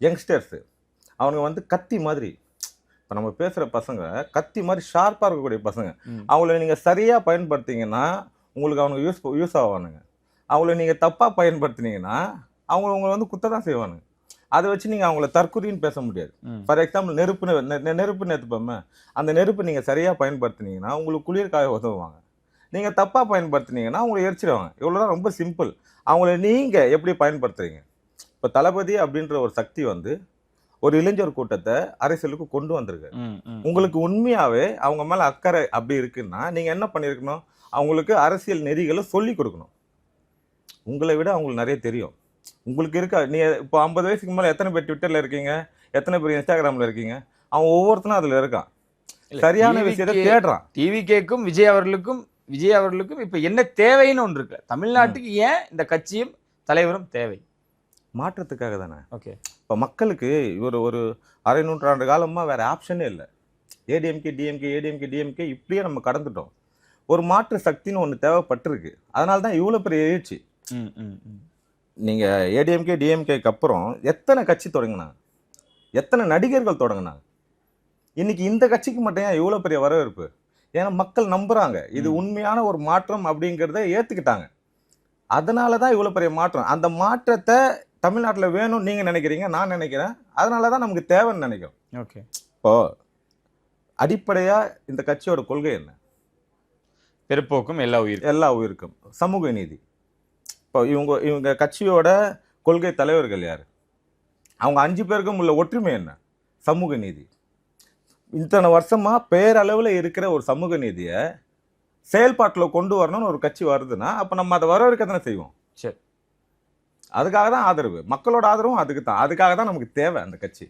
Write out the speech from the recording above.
Youngsters அவங்க வந்து கத்தி மாதிரி, இப்போ நம்ம பேசுகிற பசங்க கத்தி மாதிரி ஷார்ப்பாக இருக்கக்கூடிய பசங்க. அவங்கள நீங்கள் சரியாக பயன்படுத்திங்கன்னா உங்களுக்கு அவங்க யூஸ் ஆவானுங்க. அவங்கள நீங்கள் தப்பாக பயன்படுத்தினீங்கன்னா உங்களை வந்து குத்த தான் செய்வானுங்க. அதை வச்சு நீங்கள் அவங்கள தற்குறின்னு பேச முடியாது. ஃபார் எக்ஸாம்பிள் நெருப்பு நேர்த்துப்போமே, அந்த நெருப்பு நீங்கள் சரியாக பயன்படுத்தினீங்கன்னா உங்களுக்கு குளிர்காய உதவுவாங்க. நீங்கள் தப்பாக பயன்படுத்தினீங்கன்னா அவங்களை எரிச்சிடுவாங்க. இவ்வளோதான், ரொம்ப சிம்பிள். அவங்கள நீங்கள் எப்படி பயன்படுத்துறீங்க? இப்போ தளபதி அப்படின்ற ஒரு சக்தி வந்து ஒரு இளைஞர் கூட்டத்தை அரசியலுக்கு கொண்டு வந்திருக்கு. உங்களுக்கு உண்மையாவே அவங்க மேல அக்கறை அப்படி இருக்குன்னா நீங்க என்ன பண்ணிருக்கணும்? அவங்களுக்கு அரசியல் நெறிகளை சொல்லி கொடுக்கணும். உங்களை விட அவங்களுக்கு நிறைய தெரியும். உங்களுக்கு இருக்க நீங்க இப்போ 50 வயசுக்கு மேல எத்தனை பேர் ட்விட்டர்ல இருக்கீங்க, எத்தனை பேர் இன்ஸ்டாகிராம்ல இருக்கீங்க? அவன் ஒவ்வொருத்தனும் அதுல இருக்கான், சரியான விஷயத்தை தேடுறான். டிவிகேக்கும் விஜய் அவர்களுக்கும் இப்ப என்ன தேவைன்னு ஒன்று இருக்கு. தமிழ்நாட்டுக்கு ஏன் இந்த கட்சியும் தலைவரும் தேவை? மாற்றத்துக்காக தானே. ஓகே, இப்போ மக்களுக்கு ஒரு அரை நூற்றாண்டு காலமாக வேற ஆப்ஷனே இல்லை. ஏடிஎம்கே இப்படியே நம்ம கடந்துட்டோம். ஒரு மாற்று சக்தின்னு ஒன்று தேவைப்பட்டிருக்கு. அதனால தான் இவ்வளோ பெரிய எழுச்சி. நீங்கள் ஏடிஎம்கே டிஎம்கேக்கு அப்புறம் எத்தனை கட்சி தொடங்கினாங்க, எத்தனை நடிகர்கள் தொடங்கினாங்க. இன்னைக்கு இந்த கட்சிக்கு மட்டும் ஏன் இவ்வளோ பெரிய வரவேற்பு? ஏன்னா மக்கள் நம்புறாங்க, இது உண்மையான ஒரு மாற்றம் அப்படிங்கிறத ஏற்றுக்கிட்டாங்க. அதனால தான் இவ்வளோ பெரிய மாற்றம். அந்த மாற்றத்தை தமிழ்நாட்டில் வேணும்னு நீங்கள் நினைக்கிறீங்க, நான் நினைக்கிறேன். அதனால தான் நமக்கு தேவைன்னு நினைக்கிறோம். ஓகே, இப்போ அடிப்படையாக இந்த கட்சியோட கொள்கை என்ன? பிறப்போக்கும் எல்லா உயிருக்கும் சமூக நீதி. இப்போ இவங்க கட்சியோட கொள்கை தலைவர்கள் யார்? அவங்க 5 பேருக்கும் உள்ள ஒற்றுமை என்ன? சமூக நீதி. இத்தனை வருஷமா பேரளவில் இருக்கிற ஒரு சமூக நீதியை செயல்பாட்டில் கொண்டு வரணும்னு ஒரு கட்சி வருதுன்னா அப்போ நம்ம அதை வரவேற்க தானே செய்வோம். சரி, அதுக்காக தான் ஆதரவு, மக்களோட ஆதரவும் அதுக்கு தான். அதுக்காக தான் நமக்கு தேவை அந்த கட்சி.